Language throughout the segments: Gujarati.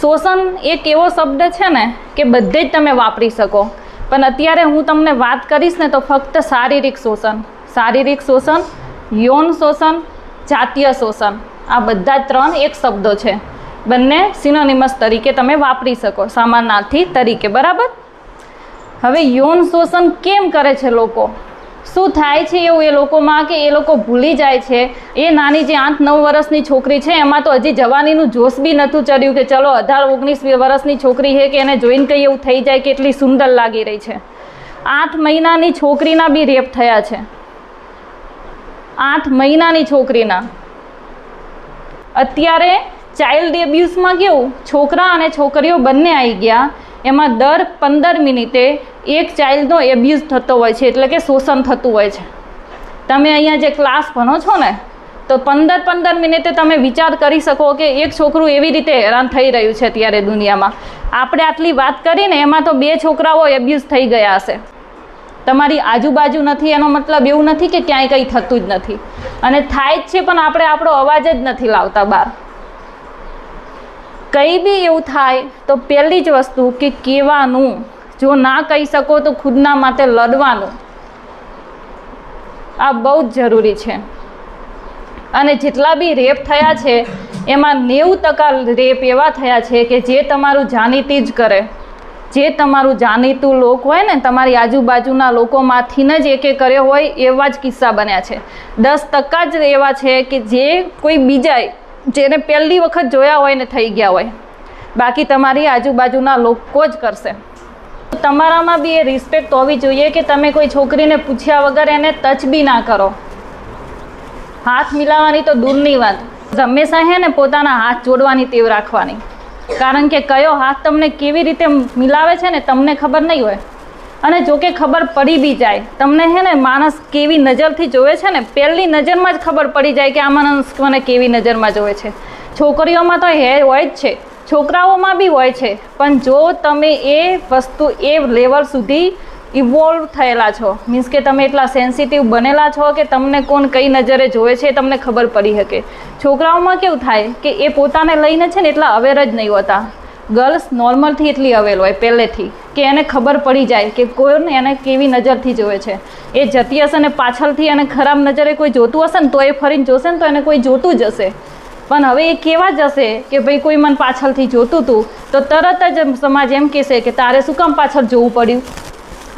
શોષણ એક એવો શબ્દ છે ને કે બધે જ તમે વાપરી શકો, પણ અત્યારે હું તમને વાત કરીશ ને તો ફક્ત શારીરિક શોષણ, યૌન શોષણ, જાતીય શોષણ, આ બધા 3 એક શબ્દો છે. બંને સિનોનિમસ તરીકે તમે વાપરી શકો, સમાનાર્થી તરીકે, બરાબર. હવે યૌન શોષણ કેમ કરે છે લોકો? શું થાય છે એવું એ લોકોમાં કે એ લોકો ભૂલી જાય છે, એ નાની જે 8-9 વર્ષની છોકરી છે એમાં તો હજી જવાનીનું જોશ બી નહોતું ચડ્યું કે ચલો 18-19 વર્ષની છોકરી છે કે એને જોઈને કંઈ એવું થઈ જાય કે એટલી સુંદર લાગી રહી છે. 8 મહિનાની છોકરીના બી રેપ થયા છે. 8 મહિનાની છોકરીના. અત્યારે ચાઇલ્ડ એબ્યુઝમાં કેવું, છોકરા અને છોકરીઓ બંને આવી ગયા, એમાં દર 15 મિનિટે એક ચાઇલ્ડનો એબ્યુઝ થતો હોય છે, એટલે કે શોષણ થતું હોય છે. તમે અહીંયા જે ક્લાસ ભણો છો ને તો 15 મિનિટે તમે વિચાર કરી શકો કે એક છોકરું એવી રીતે હેરાન થઈ રહ્યું છે અત્યારે દુનિયામાં. આપણે આટલી વાત કરીને એમાં તો 2 છોકરાઓ એબ્યુઝ થઈ ગયા હશે. તમારી આજુબાજુ નથી એનો મતલબ એવું નથી કે ક્યાંય કંઈ થતું જ નથી, અને થાય જ છે પણ આપણે આપણો અવાજ જ નથી લાવતા બહાર. કંઈ બી એવું થાય તો પહેલી જ વસ્તુ કે કહેવાનું, જો ના કહી શકો તો ખુદના માટે લડવાનું, આ બહુ જ જરૂરી છે. અને જેટલા બી રેપ થયા છે એમાં 90% રેપ એવા થયા છે કે જે તમારું જાણીતી જ કરે, જે તમારું જાણીતું લોક હોય ને, તમારી આજુબાજુના લોકોમાંથી જ એકે કર્યો હોય એવા જ કિસ્સા બન્યા છે. 10% જ એવા છે કે જે કોઈ બીજાએ જેને પહેલી વખત જોયા હોય ને થઈ ગયા હોય, બાકી તમારી આજુબાજુના લોકો જ કરશે. તમારામાં બી એ રિસ્પેક્ટ હોવી જોઈએ કે તમે કોઈ છોકરીને પૂછ્યા વગર એને ટચ બી ના કરો. હાથ મિલાવવાની તો દૂરની વાત, હંમેશા હે ને પોતાના હાથ જોડવાની ટેવ રાખવાની, કારણ કે કયો હાથ તમને કેવી રીતે મિલાવે છે ને તમને ખબર નહીં હોય. અને જો કે ખબર પડી બી જાય, તમને હે ને માણસ કેવી નજરથી જોવે છે ને પહેલી નજરમાં જ ખબર પડી જાય કે આ માણસ મને કેવી નજરમાં જોવે છે. છોકરીઓમાં તો હોય જ છે, છોકરાઓમાં બી હોય છે, પણ જો તમે એ વસ્તુ એ લેવલ સુધી ઇવોલ્વ થયેલા છો, મીન્સ કે તમે એટલા સેન્સિટિવ બનેલા છો કે તમને કોણ કઈ નજરે જોવે છે તમને ખબર પડી શકે. છોકરાઓમાં કેવું થાય કે એ પોતાને લઈને છે ને એટલા અવેર જ નહીં હોતા. ગર્લ્સ નોર્મલથી એટલી અવેર હોય પહેલેથી કે એને ખબર પડી જાય કે કોણ એને કેવી નજરથી જોવે છે. એ જતી હશે ને પાછળથી એને ખરાબ નજરે કોઈ જોતું હશે ને તો એ ફરીને જોશે ને તો એને કોઈ જોતું જ હશે. પણ હવે એ કેવા જશે કે ભાઈ કોઈ મને પાછળથી જોતું હતું તો તરત જ સમાજ એમ કહેશે કે તારે શું કામ પાછળ જોવું પડ્યું.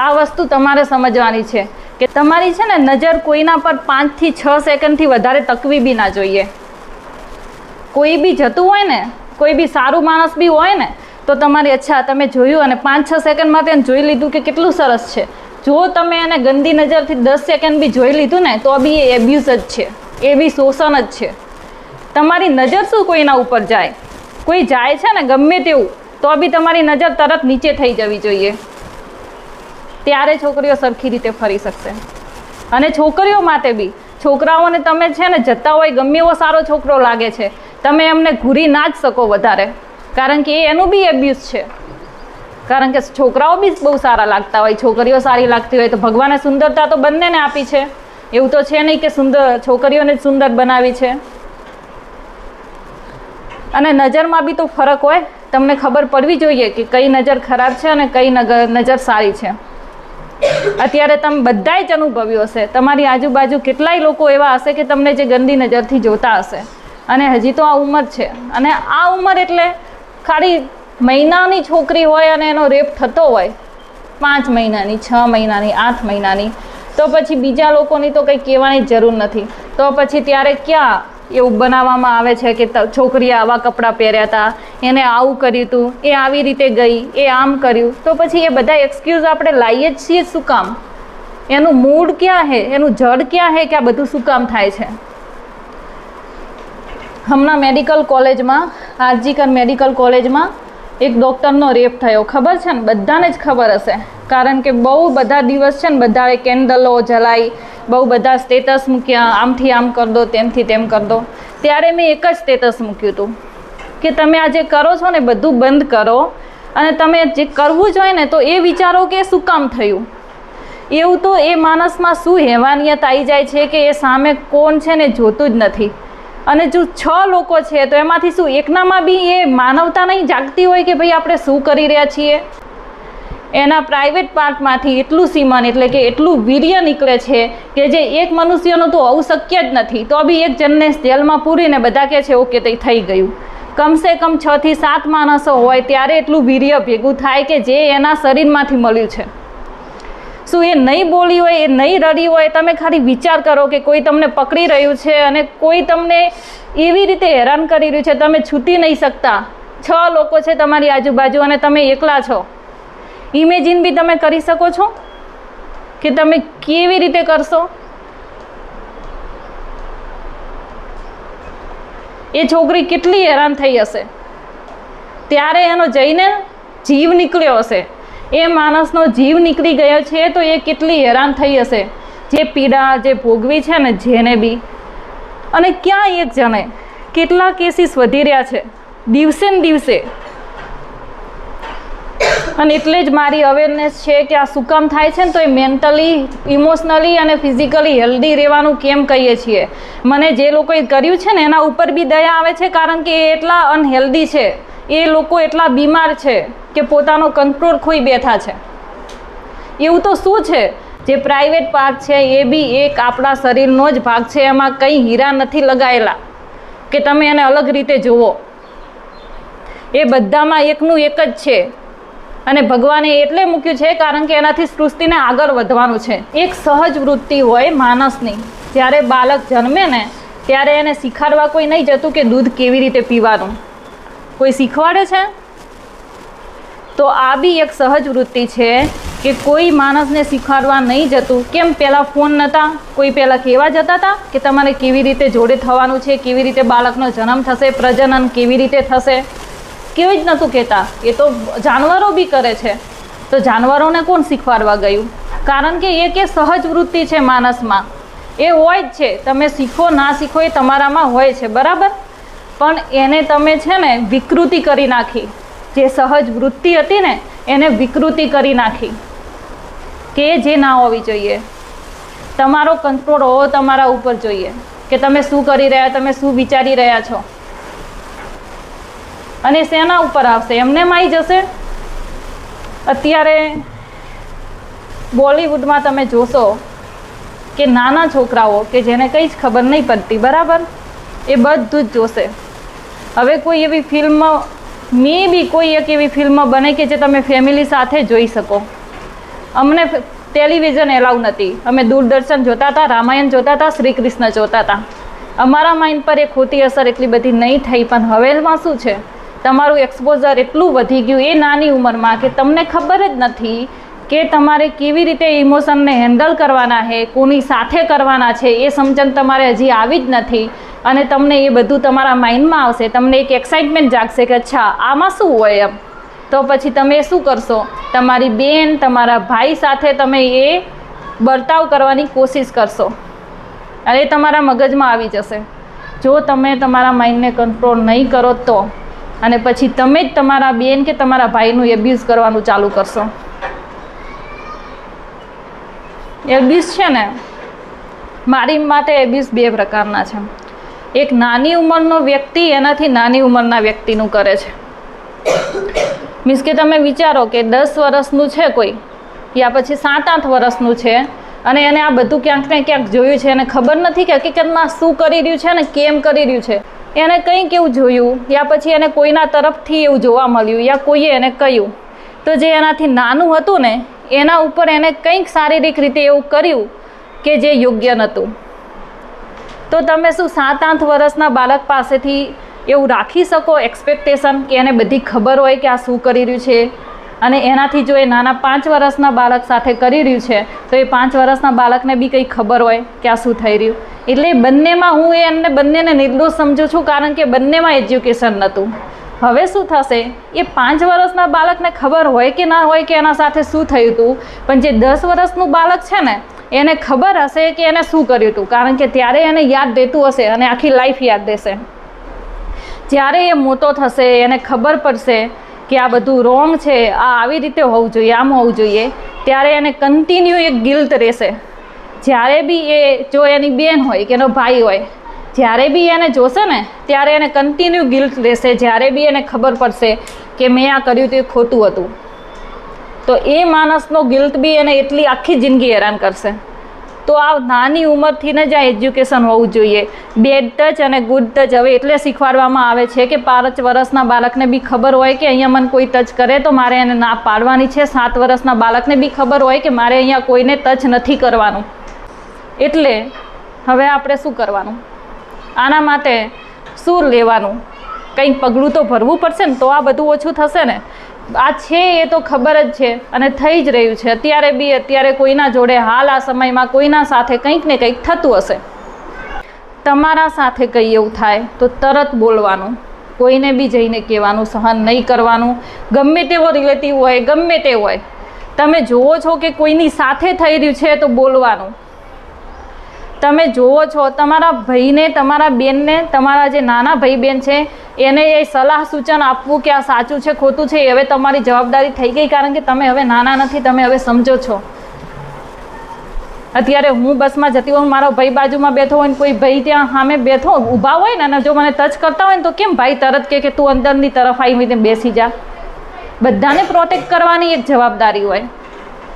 આ વસ્તુ તમારે સમજવાની છે કે તમારી છે ને નજર કોઈના પર 5 થી 6 સેકન્ડથી વધારે તકવી બી ના જોઈએ. કોઈ બી જતું હોય ને, કોઈ બી સારું માણસ બી હોય ને તો તમારી અચ્છા તમે જોયું અને 5-6 સેકન્ડમાં તેને જોઈ લીધું કે કેટલું સરસ છે. જો તમે એને ગંદી નજરથી 10 સેકન્ડ બી જોઈ લીધું ને તો બી એ એબ્યુઝ જ છે, એ બી શોષણ જ છે. તમારી નજર શું કોઈના ઉપર જાય, કોઈ જાય છે ને ગમે તેવું તો બી તમારી નજર તરત નીચે થઈ જવી જોઈએ, ત્યારે છોકરીઓ સરખી રીતે ફરી શકશે. અને છોકરીઓ માટે બી, છોકરાઓને તમે છે ને જતા હોય ગમે એવો સારો છોકરો લાગે છે, તમે એમને ઘૂરી ના જ શકો વધારે, કારણ કે એનું બી એબ્યુઝ છે. કારણ કે છોકરાઓ બી બહુ સારા લાગતા હોય, છોકરીઓ સારી લાગતી હોય, તો ભગવાને સુંદરતા તો બંનેને આપી છે, એવું તો છે નહીં કે છોકરીઓને જ સુંદર બનાવી છે. અને નજરમાં બી તો ફરક હોય, તમને ખબર પડવી જોઈએ કે કઈ નજર ખરાબ છે અને કઈ નજર સારી છે. અત્યારે તમે બધાએ જ અનુભવ્યું હશે, તમારી આજુબાજુ કેટલાય લોકો એવા હશે કે તમને જે ગંદી નજરથી જોતા હશે. અને હજી તો આ ઉંમર છે, અને આ ઉંમર એટલે ખાલી મહિનાની છોકરી હોય અને એનો રેપ થતો હોય 5 મહિનાની, 6 મહિનાની, 8 મહિનાની, તો પછી બીજા લોકોની તો કંઈ કહેવાની જરૂર નથી. તો પછી ત્યારે ક્યાં એવું બનાવવામાં આવે છે કે છોકરીએ આવા કપડાં પહેર્યા હતા, એને આવું કર્યું હતું, એ આવી રીતે ગઈ, એ આમ કર્યું. તો પછી એ બધા એક્સક્યુઝ આપણે લાવીએ જ છીએ શું કામ? એનું મૂડ ક્યાં છે, એનું જડ ક્યાં છે કે આ બધું શું કામ થાય છે? હમણાં મેડિકલ કોલેજમાં, આરજીકર મેડિકલ કોલેજમાં એક ડૉક્ટરનો રેપ થયો, ખબર છે ને? બધાને જ ખબર હશે, કારણ કે બહુ બધા દિવસ છે ને બધાએ કેન્ડલો જલાઈ, બહુ બધા સ્ટેટસ મૂક્યા, આમથી આમ કરી દો, તેમથી તેમ કરી દો. ત્યારે મેં એક જ સ્ટેટસ મૂક્યું હતું કે તમે આ જે કરો છો ને બધું બંધ કરો, અને તમે જે કરવું જોઈએ ને તો એ વિચારો કે શું કામ થયું. એવું તો એ માણસમાં શું હેવાનિયત આવી જાય છે કે એ સામે કોણ છે ને જોતું જ નથી. અને જો 6 લોકો છે તો એમાંથી શું એકનામાં બી એ માનવતા નહીં જાગતી હોય કે ભાઈ આપણે શું કરી રહ્યા છીએ? એના પ્રાઇવેટ પાર્ટમાંથી એટલું સીમન એટલે કે એટલું વીર્ય નીકળે છે કે જે એક મનુષ્યનું તો હોવું શક્ય જ નથી, તો બી એક જણને જેલમાં પૂરીને બધા કહે છે ઓકે તે થઈ ગયું. કમસે કમ 6 થી 7 માણસો હોય ત્યારે એટલું વીર્ય ભેગું થાય કે જે એના શરીરમાંથી મળ્યું છે. શું એ નહીં બોલી હોય, એ નહીં રડી હોય? તમે ખાલી વિચાર કરો કે કોઈ તમને પકડી રહ્યું છે અને કોઈ તમને એવી રીતે હેરાન કરી રહ્યું છે, તમે છૂટી નહીં શકતા. 6 લોકો છે તમારી આજુબાજુ અને તમે એકલા છો. ઇમેજિન બી તમે કરી શકો છો કે તમે કેવી રીતે કરશો? એ છોકરી કેટલી હેરાન થઈ હશે, ત્યારે એનો જઈને જીવ નીકળ્યો હશે. એ માણસનો જીવ નીકળી ગયો છે તો એ કેટલી હેરાન થઈ હશે, જે પીડા જે ભોગવી છે ને જેને બી. અને ક્યાં એક જણે કેટલા કેસીસ વધી રહ્યા છે દિવસે ને દિવસે. અને એટલે જ મારી અવેરનેસ છે કે આ શું કામ થાય છે ને તો એ મેન્ટલી, ઇમોશનલી અને ફિઝિકલી હેલ્ધી રહેવાનું કેમ કહીએ છીએ. મને જે લોકોએ કર્યું છે ને એના ઉપર બી દયા આવે છે, કારણ કે એ એટલા અનહેલ્ધી છે, એ લોકો એટલા બીમાર છે કે પોતાનો કંટ્રોલ ખોઈ બેઠા છે. એવું તો શું છે, જે પ્રાઇવેટ પાર્ટ છે એ બી એક આપણા શરીરનો જ ભાગ છે, એમાં કંઈ હીરા નથી લગાયેલા કે તમે એને અલગ રીતે જુઓ. એ બધામાં એકનું એક જ છે. અને ભગવાને એટલે મૂક્યું છે કારણ કે એનાથી સૃષ્ટિને આગળ વધવાનું છે. એક સહજ વૃત્તિ હોય માણસની, જ્યારે બાળક જન્મે ને ત્યારે એને શીખવાડવા કોઈ નહીં જતું કે દૂધ કેવી રીતે પીવાનું. કોઈ શીખવાડે છે? તો આ બી એક સહજ વૃત્તિ છે કે કોઈ માણસને શીખવાડવા નહીં જતું. કેમ પહેલાં ફોન નહોતા, કોઈ પહેલાં કહેવા જતા હતા કે તમારે કેવી રીતે જોડે થવાનું છે, કેવી રીતે બાળકનો જન્મ થશે, પ્રજનન કેવી રીતે થશે? કેવું જ નહોતું કહેતા. એ તો જાનવરો બી કરે છે, તો જાનવરોને કોણ શીખવાડવા ગયું? કારણ કે એ કે સહજ વૃત્તિ છે માણસમાં, એ હોય જ છે. તમે શીખો ના શીખો એ તમારામાં હોય છે, બરાબર. પણ એને તમે છે ને વિકૃતિ કરી નાખી. જે સહજ વૃત્તિ હતી ને એને વિકૃતિ કરી નાખી કે જે ના હોવી જોઈએ. તમારો કંટ્રોલ હોવો તમારા ઉપર જોઈએ કે તમે શું કરી રહ્યા, તમે શું વિચારી રહ્યા છો. અને શેના ઉપર આવશે? એમનેમ આવી જશે. અત્યારે બોલિવૂડમાં તમે જોશો કે નાના છોકરાઓ કે જેને કંઈ જ ખબર નહીં પડતી, બરાબર, એ બધું જ જોશે. હવે કોઈ એવી ફિલ્મ, મે બી કોઈ એક એવી ફિલ્મ બને કે જે તમે ફેમિલી સાથે જોઈ શકો. અમને ટેલિવિઝન એલાઉ નથી. અમે દૂરદર્શન જોતા હતા, રામાયણ જોતા હતા, શ્રી કૃષ્ણ જોતા હતા. અમારા માઇન્ડ પર એ ખોટી અસર એટલી બધી નહીં થઈ. પણ હવેમાં શું છે, તમારું એક્સપોઝર એટલું વધી ગયું એ નાની ઉંમરમાં કે તમને ખબર જ નથી કે તમારે કેવી રીતે ઇમોશનને હેન્ડલ કરવાના છે, કોની સાથે કરવાના છે, એ સમજણ તમારે હજી આવી જ નથી. અને તમને એ બધું તમારા માઇન્ડમાં આવશે, તમને એક એક્સાઇટમેન્ટ જાગશે કે અચ્છા આમાં શું હોય એમ. તો પછી તમે શું કરશો? તમારી બેન, તમારા ભાઈ સાથે તમે એ બર્તાવ કરવાની કોશિશ કરશો અને એ તમારા મગજમાં આવી જશે. જો તમે તમારા માઇન્ડને કંટ્રોલ નહીં કરો તો. અને પછી તમે જ તમારા બેન કે તમારા ભાઈનું એબ્યુઝ કરવાનું ચાલુ કરશો. એબ્યુઝ છે ને, મારી માટે એબ્યુઝ 2 પ્રકારના છે. એક નાની ઉંમરનો વ્યક્તિ એનાથી નાની ઉંમરના વ્યક્તિનું કરે છે. મીન્સ કે તમે વિચારો કે 10 વર્ષનું છે કોઈ, યા પછી 7-8 વર્ષનું છે અને એને આ બધું ક્યાંક ને ક્યાંક જોયું છે, એને ખબર નથી કે હકીકતમાં શું કરી રહ્યું છે અને કેમ કરી રહ્યું છે. એને કંઈક એવું જોયું યા પછી એને કોઈના તરફથી એવું જોવા મળ્યું યા કોઈએ એને કહ્યું, તો જે એનાથી નાનું હતું ને એના ઉપર એને કંઈક શારીરિક રીતે એવું કર્યું કે જે યોગ્ય નહોતું. તો તમે શું 7-8 વર્ષના બાળક પાસેથી એવું રાખી શકો એક્સપેક્ટેશન કે એને બધી ખબર હોય કે આ શું કરી રહ્યું છે? અને એનાથી જો એ નાના 5 વર્ષના બાળક સાથે કરી રહ્યું છે તો એ 5 વર્ષના બાળકને બી કંઈ ખબર હોય કે આ શું થઈ રહ્યું? એટલે બંનેમાં હું એમને બંનેને નિર્દોષ સમજું છું, કારણ કે બંનેમાં એજ્યુકેશન નહોતું. હવે શું થશે, એ 5 વર્ષના બાળકને ખબર હોય કે ના હોય કે એના સાથે શું થયું હતું, પણ જે 10 વર્ષનું બાળક છે ને એને ખબર હશે કે એને શું કર્યું હતું, કારણ કે ત્યારે એને યાદ રહેતું હશે અને આખી લાઈફ યાદ રહેશે. જ્યારે એ મોટો થશે એને ખબર પડશે કે આ બધું રોંગ છે, આ આવી રીતે હોવું જોઈએ, આમ હોવું જોઈએ, ત્યારે એને કન્ટિન્યુ એક ગિલ્ટ રહેશે. જ્યારે બી એ, જો એની બેન હોય કે એનો ભાઈ હોય, જ્યારે બી એને જોશે ને ત્યારે એને કન્ટિન્યુ ગિલ્ટ લેશે. જ્યારે બી એને ખબર પડશે કે મેં આ કર્યું તે ખોટું હતું, તો એ માણસનો ગિલ્ટ બી એને એટલી આખી જિંદગી હેરાન કરશે. તો આ નાની ઉંમરથી જ આ એજ્યુકેશન હોવું જોઈએ. બેડ ટચ અને ગુડ ટચ હવે એટલે શીખવાડવામાં આવે છે કે 5 વર્ષના બાળકને બી ખબર હોય કે અહીંયા મને કોઈ ટચ કરે તો મારે એને ના પાડવાની છે. 7 વર્ષના બાળકને બી ખબર હોય કે મારે અહીંયા કોઈને ટચ નથી કરવાનું. એટલે હવે આપણે શું કરવાનું? આના માટે શું લેવાનું? કંઈક પગલું તો ભરવું પડશે ને, તો આ બધું ઓછું થશે ને. આ છે એ તો ખબર જ છે અને થઈ જ રહ્યું છે. અત્યારે કોઈના જોડે હાલ આ સમયમાં કોઈના સાથે કંઈક ને કંઈક થતું હશે. તમારા સાથે કંઈ એવું થાય તો તરત બોલવાનું, કોઈને બી જઈને કહેવાનું સહન નહીં કરવાનું. ગમે તેવો રિલેટિવ હોય, ગમે તે હોય, તમે જુઓ છો કે કોઈની સાથે થઈ રહ્યું છે તો બોલવાનું. તમે જુઓ છો તમારા ભાઈને, તમારા બેનને, તમારા જે નાના ભાઈ બહેન છે એને એ સલાહ સૂચન આપવું કે આ સાચું છે ખોટું છે, એ હવે તમારી જવાબદારી થઈ ગઈ. કારણ કે તમે હવે નાના નથી, તમે હવે સમજો છો. અત્યારે હું બસમાં જતી હોઉં, મારો ભાઈ બાજુમાં બેઠો હોય ને કોઈ ભાઈ ત્યાં સામે બેઠો ઊભા હોય ને અને જો મને ટચ કરતા હોય ને તો કેમ ભાઈ તરત કે તું અંદરની તરફ આવીને બેસી જા. બધાને પ્રોટેક્ટ કરવાની એક જવાબદારી હોય.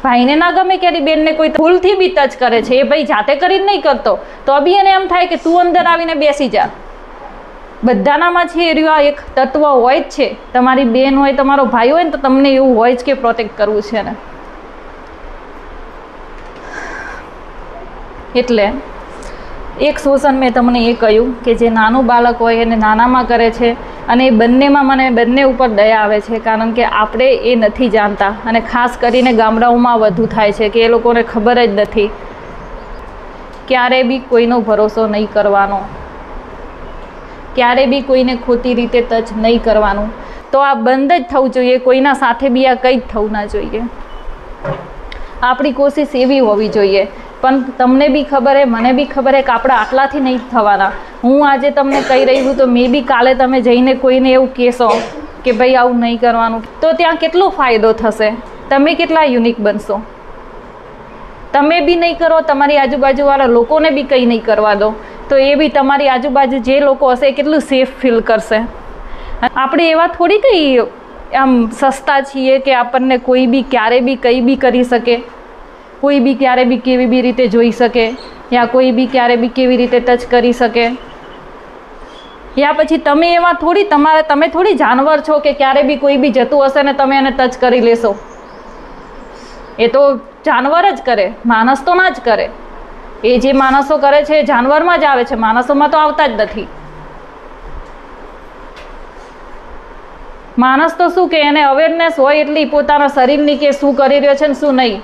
ભાઈને ના ગમે કે એની બેનને કોઈ ભૂલથી બી ટચ કરે છે, એ ભાઈ જાતે કરીને નહીં કરતો તો બી એને એમ થાય કે તું અંદર આવીને બેસી જા. બધાનામાં છે એ રહ્યું એક તત્વ હોય જ છે. તમારી બેન હોય, તમારો ભાઈ હોય ને તો તમને એવું હોય જ કે પ્રોટેક્ટ કરવું છે ને. એટલે એક શોષણ મેં તમને એ કહ્યું કે જે નાનું બાળક હોય એને નાનામાં કરે છે અને એ બંનેમાં મને બંને ઉપર દયા આવે છે. કારણ કે આપણે એ નથી જાણતા અને ખાસ કરીને ગામડાઓમાં વધુ થાય છે કે એ લોકોને ખબર જ નથી. ક્યારે બી કોઈનો ભરોસો નહીં કરવાનો, ક્યારે બી કોઈને ખોટી રીતે ટચ નહીં કરવાનું. તો આ બંધ જ થવું જોઈએ. કોઈના સાથે બી આ કંઈ જ થવું ના જોઈએ. આપણી કોશિશ એવી હોવી જોઈએ. પણ તમને બી ખબર હે, મને બી ખબર હે કે આપણે આટલાથી નહીં થવાના. હું આજે તમને કહી રહી છું તો મે બી કાલે તમે જઈને કોઈને એવું કહેશો કે ભાઈ આવું નહીં કરવાનું, તો ત્યાં કેટલો ફાયદો થશે. તમે કેટલા યુનિક બનશો. તમે બી નહીં કરો, તમારી આજુબાજુવાળા લોકોને બી કંઈ નહીં કરવા દો, તો એ બી તમારી આજુબાજુ જે લોકો હશે એ કેટલું સેફ ફીલ કરશે. આપણે એવા થોડી કંઈ આમ સસ્તા છીએ કે આપણને કોઈ બી ક્યારે બી કંઈ બી કરી શકે, કોઈ બી ક્યારે બી કેવી બી રીતે જોઈ શકે, યા કોઈ બી ક્યારે બી કેવી રીતે ટચ કરી શકે. યા પછી તમે એવા થોડી તમે થોડી જાનવર છો કે ક્યારે બી કોઈ બી જતું હશે ને તમે એને ટચ કરી લેશો. એ તો જાનવર જ કરે, માણસ તો ના જ કરે. એ જે માણસો કરે છે એ જાનવરમાં જ આવે છે, માણસોમાં તો આવતા જ નથી. માણસ તો શું કે એને અવેરનેસ હોય એટલી પોતાના શરીરની કે શું કરી રહ્યો છે ને શું નહીં.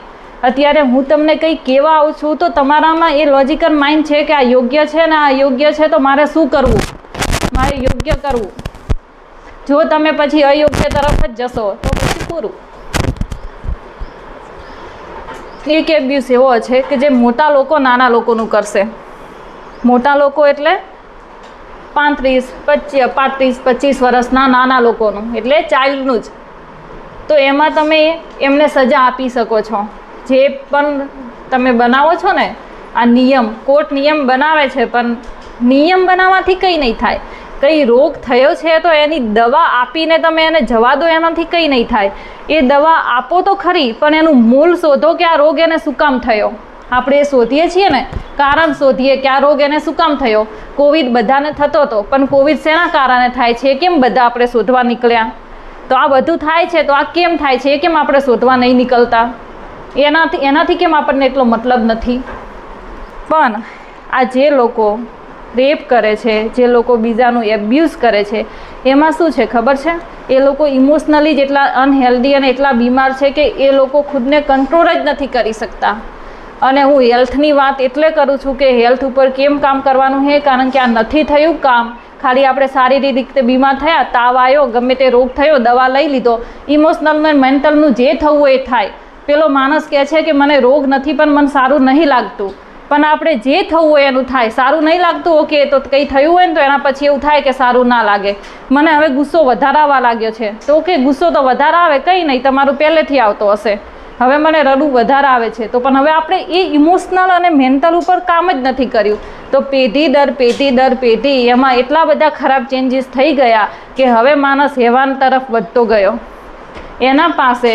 અત્યારે હું તમને કંઈ કહેવા આવું છું તો તમારામાં એ લોજિકલ માઇન્ડ છે કે આ યોગ્ય છે ને આ અયોગ્ય છે, તો મારે શું કરવું, મારે યોગ્ય કરવું. જો તમે પછી અયોગ્ય તરફ જ જશો તો પછી પૂરું. એક એબ્યુઝ એવો છે કે જે મોટા લોકો નાના લોકોનું કરશે. મોટા લોકો એટલે 35-25 વર્ષના નાના લોકોનું, એટલે ચાઇલ્ડનું જ. તો એમાં તમે એમને સજા આપી શકો છો. જે પણ તમે બનાવો છો ને આ નિયમ, કોર્ટ નિયમ બનાવે છે, પણ નિયમ બનાવવાથી કંઈ નહીં થાય. કંઈ રોગ થયો છે તો એની દવા આપીને તમે એને જવા દો, એનાથી કંઈ નહીં થાય. એ દવા આપો તો ખરી, પણ એનું મૂળ શોધો કે આ રોગ એને શું કામ થયો. આપણે એ શોધીએ છીએ ને, કારણ શોધીએ કે આ રોગ એને શું કામ થયો. કોવિડ બધાને થતો હતો, પણ કોવિડ શેના કારણે થાય છે કેમ બધા આપણે શોધવા નીકળ્યા. તો આ બધું થાય છે તો આ કેમ થાય છે એ કેમ આપણે શોધવા નહીં નીકળતા. એનાથી કેમ આપણને એટલો મતલબ નથી. પણ આ જે લોકો રેપ કરે છે, જે લોકો બીજાનું એબ્યુઝ કરે છે, એમાં શું છે ખબર છે? એ લોકો ઇમોશનલી જ એટલા અનહેલ્ધી અને એટલા બીમાર છે કે એ લોકો ખુદને કંટ્રોલ જ નથી કરી શકતા. અને હું હેલ્થની વાત એટલે કરું છું કે હેલ્થ ઉપર કેમ કામ કરવાનું છે, કારણ કે આ નથી થયું કામ. ખાલી આપણે શારીરિક રીતે બીમાર થયા, તાવ આવ્યો, ગમે તે રોગ થયો, દવા લઈ લીધો, ઇમોશનલ ને મેન્ટલનું જે થવું હોય એ થાય. પેલો માણસ કહે છે કે મને રોગ નથી પણ મને સારું નહીં લાગતું, પણ આપણે જે થવું હોય એનું થાય. સારું નહીં લાગતું, ઓકે, તો કંઈ થયું હોય ને તો એના પછી એવું થાય કે સારું ના લાગે. મને હવે ગુસ્સો વધારે આવવા લાગ્યો છે, તો ઓકે, ગુસ્સો તો વધારે આવે, કંઈ નહીં, તમારું પહેલેથી આવતો હશે. હવે મને રડવું વધારે આવે છે, તો પણ હવે આપણે એ ઇમોશનલ અને મેન્ટલ ઉપર કામ જ નથી કર્યું, તો પેઢી દર પેઢી એમાં એટલા બધા ખરાબ ચેન્જીસ થઈ ગયા કે હવે માણસ હેવાન તરફ વધતો ગયો. એના પાસે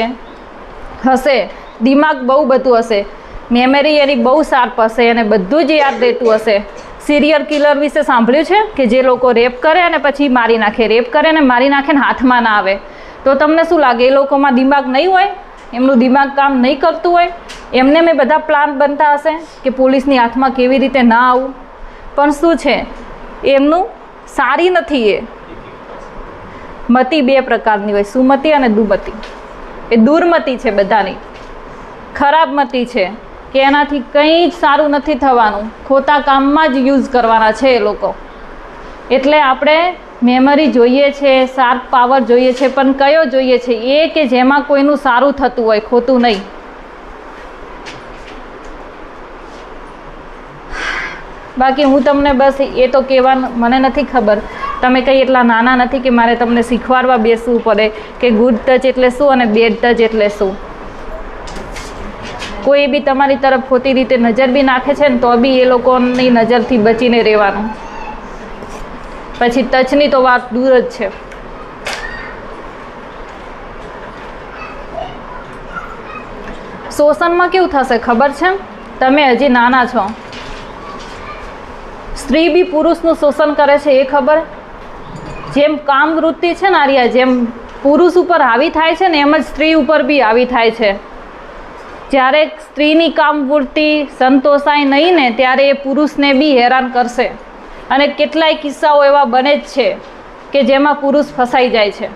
હશે દિમાગ બહુ બધું હશે, મેમરી એની બહુ શાર્પ હશે અને બધું જ યાદ રહેતું હશે. સિરિયલ કિલર વિશે સાંભળ્યું છે કે જે લોકો રેપ કરે અને પછી મારી નાખે, રેપ કરે અને મારી નાખે ને હાથમાં ના આવે, તો તમને શું લાગે એ લોકોમાં દિમાગ નહીં હોય? એમનું દિમાગ કામ નહીં કરતું હોય? એમને મેં બધા પ્લાન બનતા હશે કે પોલીસની હાથમાં કેવી રીતે ના આવું, પણ શું છે એમનું સારી નથી. એ મતિ બે પ્રકારની હોય, સુમતિ અને દુમતિ. એ દુર્મતિ છે બધાની, ખરાબ મતિ છે કે એનાથી કંઈ જ સારું નથી થવાનું, ખોટા કામમાં જ યુઝ કરવાના છે એ લોકો. એટલે આપણે મેમરી જોઈએ છે, શાર્પ પાવર જોઈએ છે, પણ કયો જોઈએ છે? એ કે જેમાં કોઈનું સારું થતું હોય, ખોટું નહીં. બાકી હું તમને બસ એ તો કહેવાનું મને નથી ખબર, તમે કંઈ એટલા નાના નથી કે મારે તમને શીખવાડવા બેસવું પડે કે ગુડ ટચ એટલે શું અને બેડ ટચ એટલે શું. કોઈ બી તમારી તરફ ખોટી રીતે નજર બી નાખે છે ને તો બી એ લોકોની નજરથી બચીને રહેવાનું. પછી ટચની તો વાત દૂર જ છે. શોષણમાં કેવું થશે ખબર છે? તમે હજી નાના છો, સ્ત્રી બી પુરુષનું શોષણ કરે છે એ ખબર? જેમ કામ વૃત્તિ છે ને આર્યા, જેમ પુરુષ ઉપર હાવી થાય છે ને એમ જ સ્ત્રી ઉપર બી હાવી થાય છે. જ્યારે સ્ત્રીની કામ વૃત્તિ સંતોષાય નહીં ને ત્યારે એ પુરુષને બી હેરાન કરશે. અને કેટલાય કિસ્સાઓ એવા બને જ છે કે જેમાં પુરુષ ફસાઈ જાય છે.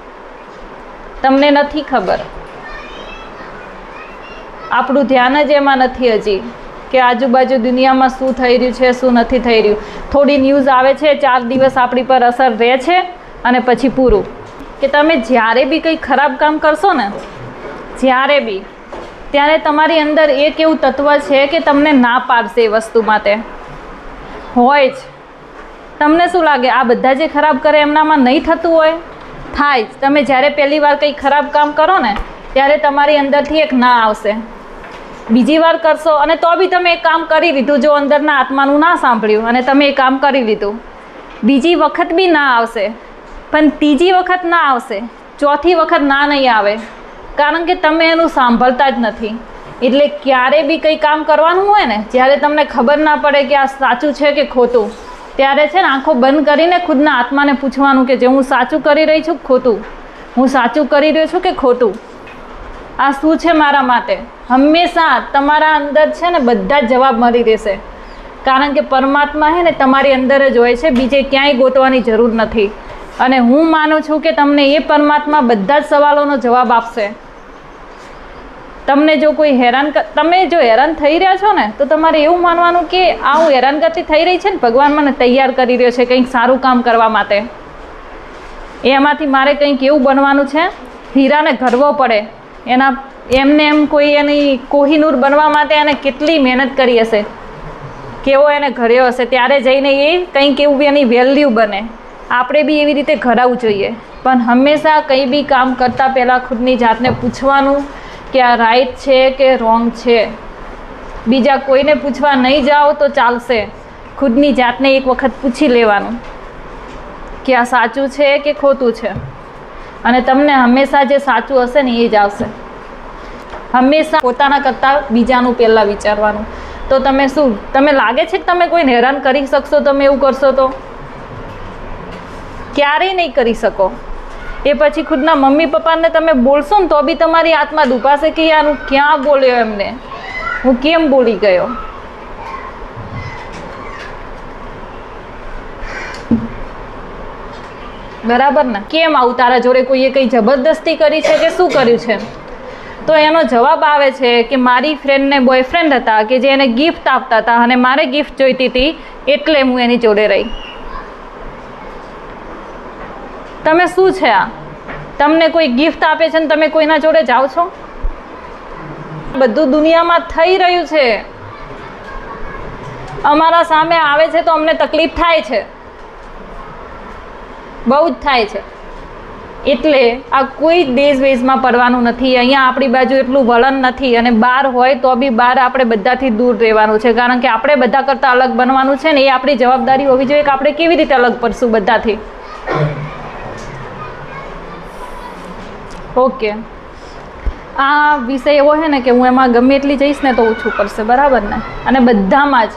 તમને નથી ખબર, આપણું ધ્યાન જ એમાં નથી હજી કે આજુબાજુ દુનિયામાં શું થઈ રહ્યું છે, શું નથી થઈ રહ્યું. થોડી ન્યૂઝ આવે છે, 4 દિવસ આપણી પર અસર રહે છે અને પછી પૂરું. કે તમે જ્યારે બી કંઈ ખરાબ કામ કરશો ને, જ્યારે બી, ત્યારે તમારી અંદર એક એવું તત્વ છે કે તમને ના પાડશે એ વસ્તુ માટે હોય જ. તમને શું લાગે આ બધા જે ખરાબ કરે એમનામાં નહીં થતું હોય? થાય જ. તમે જ્યારે પહેલી વાર કંઈ ખરાબ કામ કરો ને ત્યારે તમારી અંદરથી એક ના આવશે. બીજી વાર કરશો અને તો બી તમે એક કામ કરી લીધું, જો અંદરના આત્માનું ના સાંભળ્યું અને તમે એ કામ કરી લીધું, બીજી વખત બી ના આવશે, પણ ત્રીજી વખત ના આવશે, ચોથી વખત ના નહીં આવે, કારણ કે તમે એનું સાંભળતા જ નથી. એટલે ક્યારે બી કંઈ કામ કરવાનું હોય ને, જ્યારે તમને ખબર ના પડે કે આ સાચું છે કે ખોટું, ત્યારે છે ને આંખો બંધ કરીને ખુદના આત્માને પૂછવાનું કે જે હું સાચું કરી રહી છું ખોટું, હું સાચું કરી રહ્યો છું કે ખોટું, આ શું છે મારા માટે. હંમેશા તમારા અંદર છે ને બધા જ જવાબ મળી રહેશે, કારણ કે પરમાત્મા છે ને તમારી અંદર જ હોય છે, બીજે ક્યાંય ગોતવાની જરૂર નથી. અને હું માનું છું કે તમને એ પરમાત્મા બધા જ સવાલોનો જવાબ આપશે. તમને જો કોઈ તમે જો હેરાન થઈ રહ્યા છો ને તો તમારે એવું માનવાનું કે આ હું હેરાનગતિ થઈ રહી છે ને ભગવાન મને તૈયાર કરી રહ્યો છે કંઈક સારું કામ કરવા માટે. એમાંથી મારે કંઈક એવું બનવાનું છે. હીરાને ઘડવો પડે, એમને એમ કોઈ એની કોહિનૂર બનવા માટે એને કેટલી મહેનત કરી હશે, કેવો એને ઘડ્યો હશે, ત્યારે જઈને એ કંઈક એવું બી એની વેલ્યુ બને. આપણે બી એવી રીતે ઘડાવવું જોઈએ. પણ હંમેશા કંઈ બી કામ કરતાં પહેલાં ખુદની જાતને પૂછવાનું કે આ રાઈટ છે કે રોંગ છે. બીજા કોઈને પૂછવા નહીં જાઓ તો ચાલશે, ખુદની જાતને એક વખત પૂછી લેવાનું કે આ સાચું છે કે ખોટું છે. અને તમને હંમેશા જે સાચું હશે ને એ જ આવશે. હંમેશા પોતાના કરતાં બીજાનું પહેલાં વિચારવાનું. તો તમે શું, તમે લાગે છે કે તમે કોઈને હેરાન કરી શકશો? તમે એવું કરશો તો ક્યારેય નહીં કરી શકો. એ પછી ખુદના મમ્મી પપ્પાને તમે બોલશો ને તો બી તમારી આત્મા દુભાશે કે યાર હું ક્યાં બોલ્યો એમને, હું કેમ બોલી ગયો. બરાબર ને? કેમ આવું તારા જોડે કોઈએ કંઈ જબરદસ્તી કરી છે કે શું કર્યું છે? તો એનો જવાબ આવે છે કે મારી ફ્રેન્ડને બોયફ્રેન્ડ હતા કે જે એને ગિફ્ટ આપતા હતા અને મારે ગિફ્ટ જોઈતી હતી એટલે હું એની જોડે રહી. તમે શું છે આ? તમને કોઈ ગિફ્ટ આપે છે ને તમે કોઈના જોડે જાઓ છો? બધું દુનિયામાં થઈ રહ્યું છે, અમારા સામે આવે છે તો અમને તકલીફ થાય છે, બહુ જ થાય છે. એટલે આ કોઈ દેશ-વેશમાં પડવાનું નથી. અહીંયા આપણી બાજુ એટલું વલણ નથી, અને બહાર હોય તો બી બહાર આપણે બધાથી દૂર રહેવાનું છે, કારણ કે આપણે બધા કરતાં અલગ બનવાનું છે ને. એ આપણી જવાબદારી હોવી જોઈએ કે આપણે કેવી રીતે અલગ પડશું બધાથી. ઓકે, આ વિષય એવો છે ને કે હું એમાં ગમે એટલી જઈશ ને તો ઓછું પડશે, બરાબર ને. અને બધામાં જ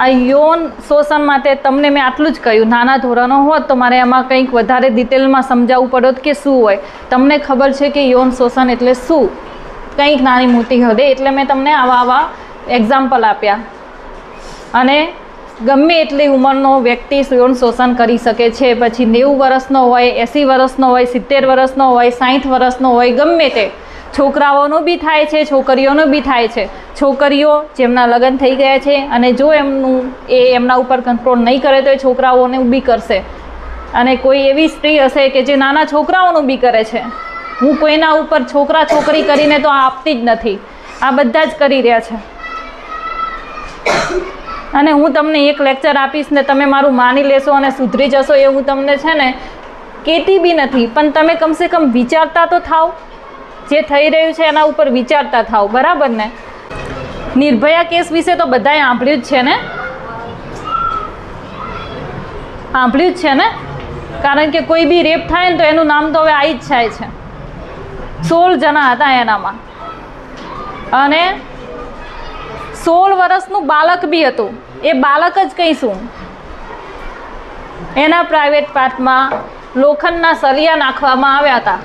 આ યૌન શોષણ માટે તમને મેં આટલું જ કહ્યું. નાના ધોરણો હોત તો મારે એમાં કંઈક વધારે ડિટેલમાં સમજાવવું પડત કે શું હોય. તમને ખબર છે કે યૌન શોષણ એટલે શું, કંઈક નાની મોટી હદે, એટલે મેં તમને આવા એક્ઝામ્પલ આપ્યા. અને ગમે એટલી ઉંમરનો વ્યક્તિ યૌન શોષણ કરી શકે છે, પછી 90 વર્ષનો હોય, 80 વર્ષનો હોય, 70 વર્ષનો હોય, 60 વર્ષનો હોય, ગમે તે. છોકરાઓનું બી થાય છે, છોકરીઓનું બી થાય છે. છોકરીઓ જેમના લગ્ન થઈ ગયા છે અને જો એમના ઉપર કંટ્રોલ નહીં કરે તો એ છોકરાઓને બી કરશે. અને કોઈ એવી સ્ત્રી હશે કે જે નાના છોકરાઓનું બી કરે છે. હું કોઈના ઉપર છોકરા છોકરી કરીને તો આપતી જ નથી, આ બધા જ કરી રહ્યા છે. અને હું તમને એક લેક્ચર આપીશ ને તમે મારું માની લેશો અને સુધરી જશો એ હું તમને છે ને કહેતી બી નથી, પણ તમે કમસે કમ વિચારતા તો થાવ. જે થઈ રહ્યું છે એના ઉપર વિચારતા થાવ, બરાબર ને. નિર્ભયા કેસ વિશે તો બધાએ સાંભળ્યું જ છે ને, સાંભળ્યું જ છે ને. કારણ કે કોઈ બી રેપ થાય ને તો એનું નામ તો હવે આવી જ જાય છે. 16 જણા હતા એનામાં, અને 16 વર્ષનું બાળક બી હતું. એ બાળક જ કહીશું. એના પ્રાઇવેટ પાર્ટમાં લોખંડના સળિયા નાખવામાં આવ્યા હતા.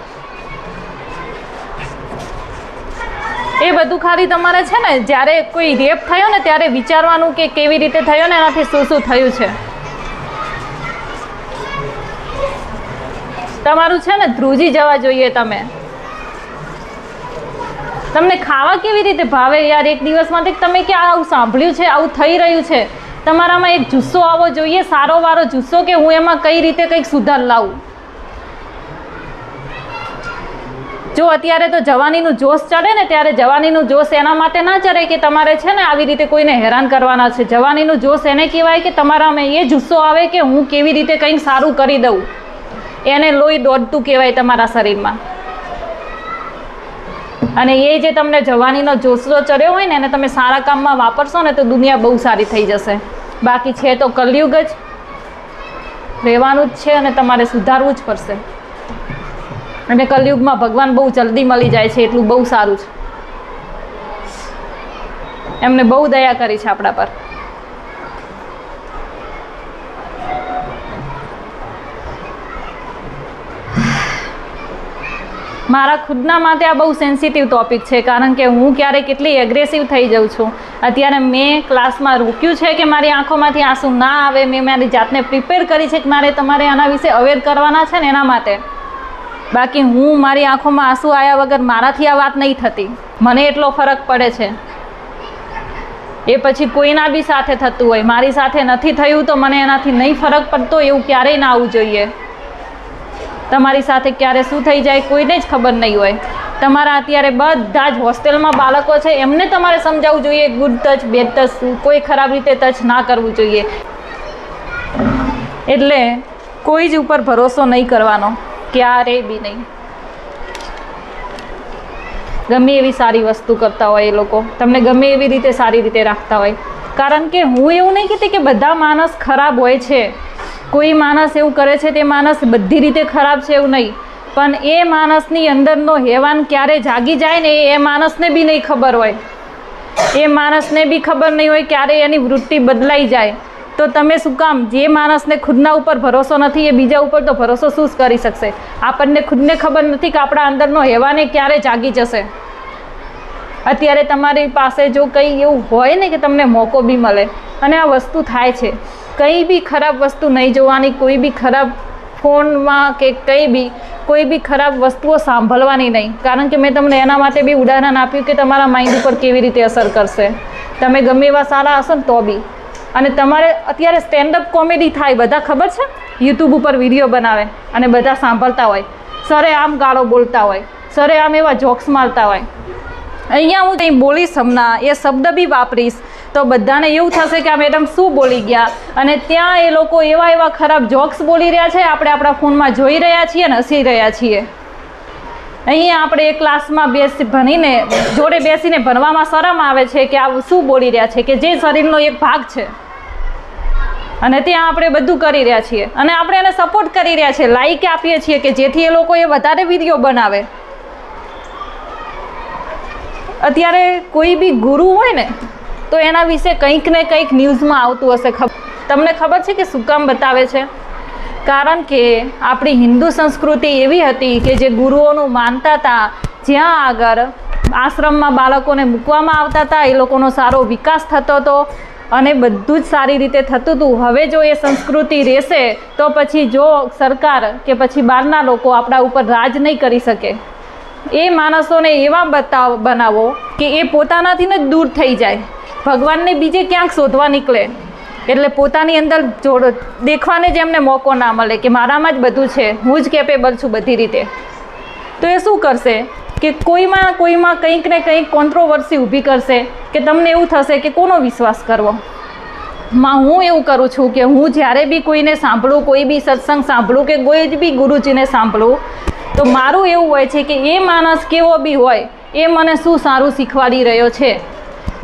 એ બધું ખાલી તમારે છે ને જ્યારે કોઈ રેપ થયો ને ત્યારે વિચારવાનું કે કેવી રીતે થયો ને એનાથી શું શું થયું છે. તમારું છે ને ધ્રુજી જવા જોઈએ. તમને ખાવા કેવી રીતે ભાવે યાર? એક દિવસમાંથી તમે કે આવું સાંભળ્યું છે, આવું થઈ રહ્યું છે. તમારામાં એક જુસ્સો આવવો જોઈએ, સારો વારો જુસ્સો, કે હું એમાં કઈ રીતે કંઈક સુધાર લાવું. જો અત્યારે તો જવાનીનું જોશ ચડે ને ત્યારે જવાનીનું જોશ એના માટે ના ચડે કે તમારે છે ને આવી રીતે કોઈને હેરાન કરવાના છે. જવાનીનું જોશ એને કહેવાય કે તમારામાં એ જુસ્સો આવે કે હું કેવી રીતે કંઈક સારું કરી દઉં. એને લોહી દોડતું કહેવાય તમારા શરીરમાં. અને એ જે તમને જવાનીનો જોશો ચડ્યો હોય ને એને તમે સારા કામમાં વાપરશો ને તો દુનિયા બહુ સારી થઈ જશે. બાકી છે તો કલયુગ જ રહેવાનું જ છે અને તમારે સુધારવું જ પડશે. અને કલયુગમાં ભગવાન બહુ જલ્દી મળી જાય છે, એટલું બહુ સારું છે. એમને બહુ દયા કરી છે આપણા પર. મારા ખુદના માટે આ બહુ સેન્સિટિવ ટોપિક છે, કારણ કે હું ક્યારેક કેટલી એગ્રેસિવ થઈ જાઉં છું. અત્યારે મેં ક્લાસમાં રોક્યું છે કે મારી આંખોમાંથી આંસુ ના આવે. મેં મારી જાતને પ્રિપેર કરી છે કે મારે તમારે આના વિશે અવેર કરવાના છે ને એના માટે. બાકી હું મારી આંખોમાં આંસુ આવ્યા વગર મારાથી આ વાત નહીં થતી. મને એટલો ફરક પડે છે. એ પછી કોઈના બી સાથે થતું હોય, મારી સાથે નથી થયું તો મને એનાથી નહીં ફરક પડતો, એવું ક્યારેય ના આવવું જોઈએ. તમારી સાથે ક્યારે શું થઈ જાય કોઈને જ ખબર નહીં હોય. તમારા અત્યારે બધા જ હોસ્ટેલમાં બાળકો છે, એમને તમારે સમજાવવું જોઈએ ગુડ ટચ બેડ ટચ, કોઈ ખરાબ રીતે ટચ ના કરવું જોઈએ. એટલે કોઈ જ ઉપર ભરોસો નહીં કરવાનો, ક્યારેય બી નહીં. ગમે એવી સારી વસ્તુ કરતા હોય એ લોકો, તમને ગમે એવી રીતે સારી રીતે રાખતા હોય. કારણ કે હું એવું નહીં કહેતી કે બધા માણસ ખરાબ હોય છે. કોઈ માણસ એવું કરે છે તે માણસ બધી રીતે ખરાબ છે એવું નહીં, પણ એ માણસની અંદરનો હેવાન ક્યારે જાગી જાય ને એ માણસને બી નહીં ખબર હોય. એ માણસને બી ખબર નહીં હોય ક્યારે એની વૃત્તિ બદલાઈ જાય. તો તમે શું કામ? જે માણસને ખુદના ઉપર ભરોસો નથી એ બીજા ઉપર તો ભરોસો શું કરી શકશે? આપણને ખુદને ખબર નથી કે આપણા અંદરનો હેવાને ક્યારે જાગી જશે. અત્યારે તમારી પાસે જો કંઈ એવું હોય ને કે તમને મોકો બી મળે, અને આ વસ્તુ થાય છે, કંઈ બી ખરાબ વસ્તુ નહીં જોવાની, કોઈ બી ખરાબ ફોનમાં કે કંઈ બી કોઈ બી ખરાબ વસ્તુઓ સાંભળવાની નહીં. કારણ કે મેં તમને એના માટે બી ઉદાહરણ આપ્યું કે તમારા માઇન્ડ ઉપર કેવી રીતે અસર કરશે. તમે ગમે એવા સારા હશો ને તો બી. અને તમારે અત્યારે સ્ટેન્ડઅપ કોમેડી થાય, બધા ખબર છે, યુટ્યુબ ઉપર વિડીયો બનાવે અને બધા સાંભળતા હોય. સરે આમ ગાળો બોલતા હોય, સરે આમ એવા જોક્સ મારતા હોય. અહીંયા હું કંઈ બોલીશ હમણાં, એ શબ્દ બી વાપરીશ તો બધાને એવું થશે કે આ મેડમ શું બોલી ગયા, અને ત્યાં એ લોકો એવા ખરાબ જોક્સ બોલી રહ્યા છે, આપણે આપણા ફોનમાં જોઈ રહ્યા છીએ અને હસી રહ્યા છીએ. અહીંયા આપણે એક ક્લાસમાં ભણીને જોડે બેસીને ભણવામાં શરમ આવે છે કે આ શું બોલી રહ્યા છે, કે જે શરીરનો એક ભાગ છે, અને ત્યાં આપણે બધું કરી રહ્યા છીએ અને આપણે એને સપોર્ટ કરી રહ્યા છીએ, લાઈક આપીએ છીએ કે જેથી એ લોકો એ વધારે વિડીયો બનાવે. અત્યારે કોઈ બી ગુરુ હોય ને તો એના વિશે કંઈક ને કંઈક ન્યૂઝમાં આવતું હશે. તમને ખબર છે કે શું કામ બતાવે છે? કારણ કે આપણી હિન્દુ સંસ્કૃતિ એવી હતી કે જે ગુરુઓનું માનતા હતા, જ્યાં આગળ આશ્રમમાં બાળકોને મૂકવામાં આવતા હતા, એ લોકોનો સારો વિકાસ થતો હતો અને બધું જ સારી રીતે થતું હતું. હવે જો એ સંસ્કૃતિ રહેશે તો પછી જો સરકાર કે પછી બહારના લોકો આપણા ઉપર રાજ નહીં કરી શકે. એ માણસોને એવા બનાવો કે એ પોતાનાથી જ દૂર થઈ જાય, ભગવાનને બીજે ક્યાંક શોધવા નીકળે, એટલે પોતાની અંદર દેખવાને જ એમને મોકો ના મળે કે મારામાં જ બધું છે, હું જ કેપેબલ છું બધી રીતે. તો એ શું કરશે કે કોઈમાં કંઈક ને કંઈક કોન્ટ્રોવર્સી ઊભી કરશે કે તમને એવું થશે કે કોનો વિશ્વાસ કરવો. હું એવું કરું છું કે હું જ્યારે બી કોઈને સાંભળું, કોઈ બી સત્સંગ સાંભળું કે કોઈ જ બી ગુરુજીને સાંભળું, તો મારું એવું હોય છે કે એ માણસ કેવો બી હોય, એ મને શું સારું શીખવાડી રહ્યો છે,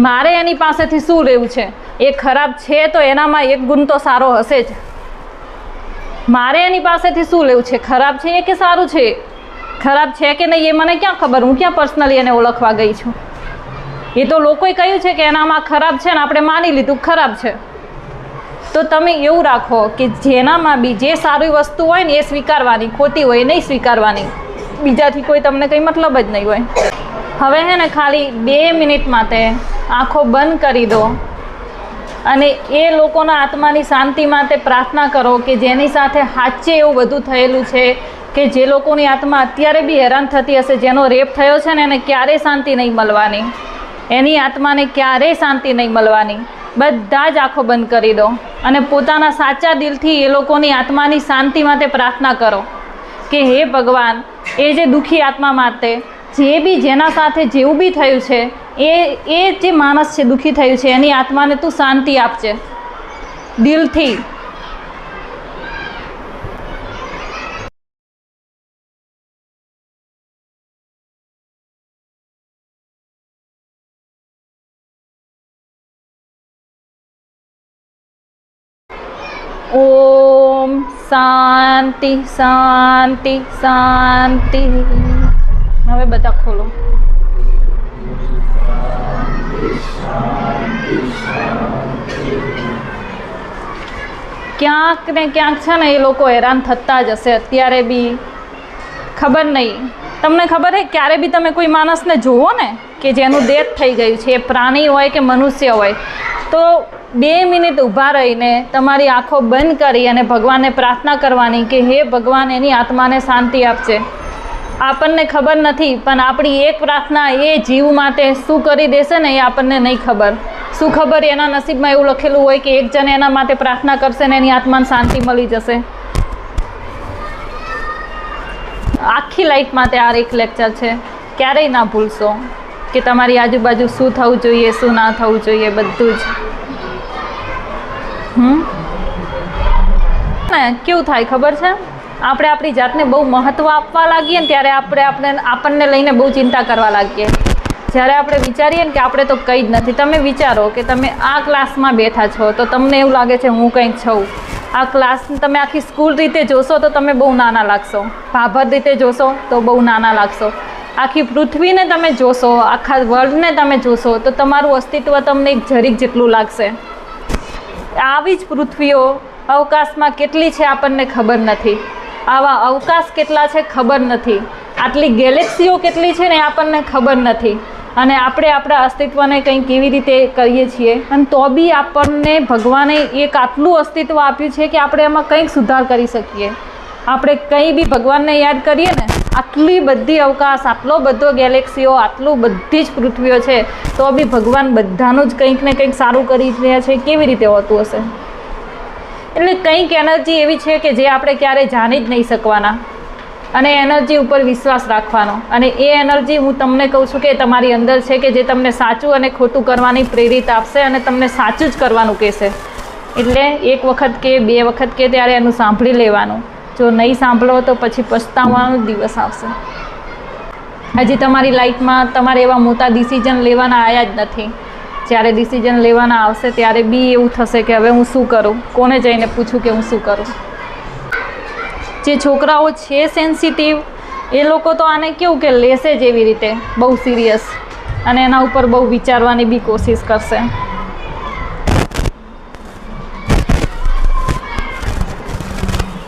મારે એની પાસેથી શું લેવું છે. એ ખરાબ છે તો એનામાં એક ગુણ તો સારો હશે જ. મારે એની પાસેથી શું લેવું છે, ખરાબ છે કે સારું છે, ખરાબ છે કે નહીં એ મને ક્યાં ખબર, હું ક્યાં પર્સનલી એને ઓળખવા ગઈ છું. એ તો લોકોએ કહ્યું છે કે એનામાં ખરાબ છે ને આપણે માની લીધું ખરાબ છે. તો તમે એવું રાખો કે જેનામાં બી જે સારી વસ્તુ હોય ને એ સ્વીકારવાની, ખોટી હોય નહીં સ્વીકારવાની, બીજાથી કોઈ તમને કંઈ મતલબ જ નહીં હોય. હવે હે ને ખાલી 2 મિનિટ માટે આંખો બંધ કરી દો અને એ લોકોના આત્માની શાંતિ માટે પ્રાર્થના કરો કે જેની સાથે સાચે એવું બધું થયેલું છે, કે જે લોકોની આત્મા અત્યારે બી હેરાન થતી હશે, જેનો રેપ થયો છે ને એને ક્યારેય શાંતિ નહીં મળવાની, એની આત્માને ક્યારેય શાંતિ નહીં મળવાની. બધા જ આંખો બંધ કરી દો અને પોતાના સાચા દિલથી એ લોકોની આત્માની શાંતિ માટે પ્રાર્થના કરો કે હે ભગવાન, એ જે દુઃખી આત્મા માટે જે બી જેના સાથે જેવું બી થયું છે, એ જે માણસ છે દુઃખી થયું છે, એની આત્માને તું શાંતિ આપજે દિલથી. ઓમ શાંતિ શાંતિ શાંતિ. હવે બધા ખોલો. ક્યાંક ને ક્યાંક છે ને એ લોકો હેરાન થતા જ હશે અત્યારે બી, ખબર નહીં. તમને ખબર છે ક્યારે બી તમે કોઈ માણસને જુઓ ને કે જેનું ડેથ થઈ ગયું છે, એ પ્રાણી હોય કે મનુષ્ય હોય, તો 2 મિનિટ ઊભા રહીને તમારી આંખો બંધ કરી અને ભગવાનને પ્રાર્થના કરવાની કે હે ભગવાન, એની આત્માને શાંતિ આપજે. આપણને ખબર નથી પણ આપણી એક પ્રાર્થના એ જીવ માટે શું કરી દેશે ને એ આપણને નહીં ખબર. શું ખબર એના નસીબમાં એવું લખેલું હોય કે એક જણ એના માટે પ્રાર્થના કરશે ને એની આત્માને શાંતિ મળી જશે. આખી લાઈફ માટે આ એક લેક્ચર છે, ક્યારેય ના ભૂલશો કે તમારી આજુબાજુ શું થવું જોઈએ, શું ના થવું જોઈએ, બધું જ. ને કેવું થાય ખબર છે, આપણે આપણી જાતને બહુ મહત્ત્વ આપવા લાગીએ ને ત્યારે આપણને લઈને બહુ ચિંતા કરવા લાગીએ. જ્યારે આપણે વિચારીએ ને કે આપણે તો કંઈ જ નથી. તમે વિચારો કે તમે આ ક્લાસમાં બેઠા છો તો તમને એવું લાગે છે હું કંઈક છું. આ ક્લાસ તમે આખી સ્કૂલ રીતે જોશો તો તમે બહુ નાના લાગશો, ભાભર રીતે જોશો તો બહુ નાના લાગશો, આખી પૃથ્વીને તમે જોશો, આખા વર્લ્ડને તમે જોશો તો તમારું અસ્તિત્વ તમને એક જરીક જેટલું લાગશે. આવી જ પૃથ્વીઓ અવકાશમાં કેટલી છે આપણને ખબર નથી, આવા અવકાશ કેટલા છે ખબર નથી, આટલી ગેલેક્સીઓ કેટલી છે ને આપણને ખબર નથી, અને આપણે આપણા અસ્તિત્વને કંઈ કેવી રીતે કરીએ છીએ. અને તો બી આપણને ભગવાને એક આટલું અસ્તિત્વ આપ્યું છે કે આપણે એમાં કંઈક સુધાર કરી શકીએ. આપણે કંઈ બી ભગવાનને યાદ કરીએ ને, આટલી બધી અવકાશ, આટલો બધો ગેલેક્સીઓ, આટલું બધી જ પૃથ્વીઓ છે, તો બી ભગવાન બધાનું જ કંઈક ને કંઈક સારું કરી રહ્યા છે. કેવી રીતે હોતું હશે? એટલે કંઈક એનર્જી એવી છે કે જે આપણે ક્યારેય જાણી જ નહીં શકવાના. અને એનર્જી ઉપર વિશ્વાસ રાખવાનો. અને એ એનર્જી હું તમને કહું છું કે તમારી અંદર છે, કે જે તમને સાચું અને ખોટું કરવાની પ્રેરિત આપશે અને તમને સાચું જ કરવાનું કહેશે. એટલે એક વખત કે બે વખત કે ત્યારે એનું સાંભળી લેવાનું. જો નહીં સાંભળો તો પછી પછતાવાનો દિવસ આવશે. હજી તમારી લાઈફમાં તમારે એવા મોટા ડિસિઝન લેવાના આવ્યા જ નથી. જ્યારે ડિસિઝન લેવાના આવશે ત્યારે બી એવું થશે કે હવે હું શું કરું, કોને જઈને પૂછું કે હું શું કરું. જે છોકરાઓ છે સેન્સિટિવ એ લોકો તો આને કેવું કે લેશે જ એવી રીતે બહુ સિરિયસ, અને એના ઉપર બહુ વિચારવાની બી કોશિશ કરશે.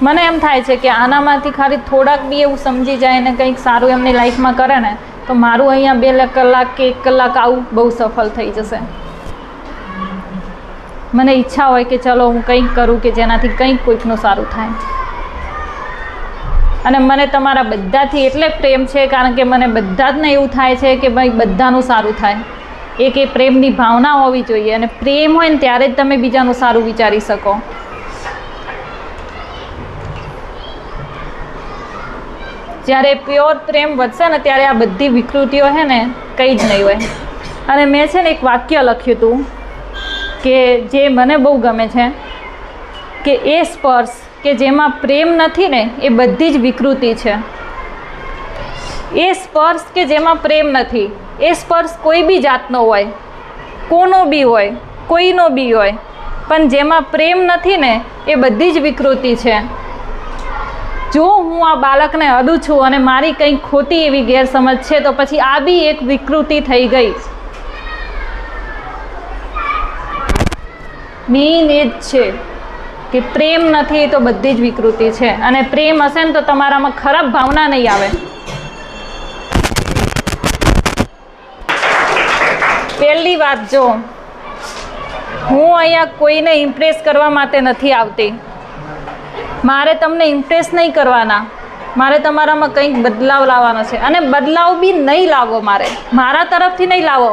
મને એમ થાય છે કે આનામાંથી ખાલી થોડાક બી એવું સમજી જાય ને કંઈક સારું એમની લાઈફમાં કરે ને તો મારું અહીંયા 2 કલાક કે 1 કલાક આવું બહુ સફળ થઈ જશે. મને ઈચ્છા હોય કે ચલો હું કંઈક કરું કે જેનાથી કંઈક કોઈકનું સારું થાય. અને મને તમારા બધાથી એટલે પ્રેમ છે કારણ કે મને બધા જ ને એવું થાય છે કે ભાઈ બધાનું સારું થાય. એક એ પ્રેમની ભાવના હોવી જોઈએ, અને પ્રેમ હોય ને ત્યારે જ તમે બીજાનું સારું વિચારી શકો. જ્યારે પ્યોર પ્રેમ વધશે ને ત્યારે આ બધી વિકૃતિઓ છે ને કંઈ જ નહીં હોય. અને મેં છે ને એક વાક્ય લખ્યું હતું કે જે મને બહુ ગમે છે કે એ સ્પર્શ કે જેમાં પ્રેમ નથી ને એ બધી જ વિકૃતિ છે. એ સ્પર્શ કે જેમાં પ્રેમ નથી એ સ્પર્શ કોઈ બી જાતનો હોય, કોનો બી હોય, કોઈનો બી હોય, પણ જેમાં પ્રેમ નથી ને એ બધી જ વિકૃતિ છે. જો હું આ બાળકને અડું છું અને મારી કંઈ ખોટી એવી ગેરસમજ છે તો પછી આ બી એક વિકૃતિ થઈ ગઈ. મેઇન એ જ છે કે પ્રેમ નથી તો બધી જ વિકૃતિ છે. અને પ્રેમ હશે ને તો તમારામાં ખરાબ ભાવના નહીં આવે. પહેલી વાત, જો હું અહીંયા કોઈને ઇમ્પ્રેસ કરવા માટે નથી આવતી. મારે તમને ઇમ્પ્રેસ નહીં કરવાના, મારે તમારામાં કંઈક બદલાવ લાવવાનો છે. અને બદલાવ બી નહીં લાવો, મારા તરફથી નહીં લાવો.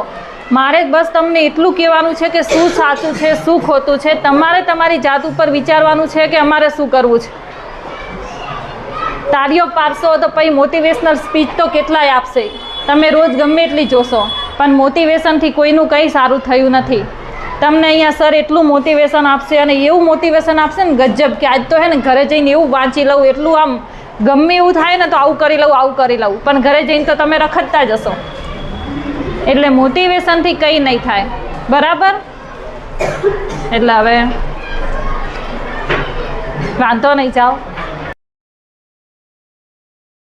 મારે બસ તમને એટલું કહેવાનું છે કે શું સાચું છે, શું ખોટું છે. તમારે તમારી જાત ઉપર વિચારવાનું છે કે અમારે શું કરવું છે. તાળીઓ પાડશો તો પછી મોટિવેશનલ સ્પીચ તો કેટલાય આપશે, તમે રોજ ગમે એટલી જોશો, પણ મોટિવેશનથી કોઈનું કંઈ સારું થયું નથી. તમને અહીંયા સર એટલું મોટિવેશન આપશે અને એવું મોટિવેશન આપશે ને ગજબ કે આજ તો હે ને ઘરે જઈને એવું વાંચી લઉં, એટલું આમ ગમે એવું થાય ને તો આવું કરી લઉં, આવું કરી લઉં, પણ ઘરે જઈને તો તમે રખડતા જશો. એટલે મોટિવેશનથી કંઈ નહીં થાય, બરાબર? એટલે હવે વાંધો નહીં, જાઓ.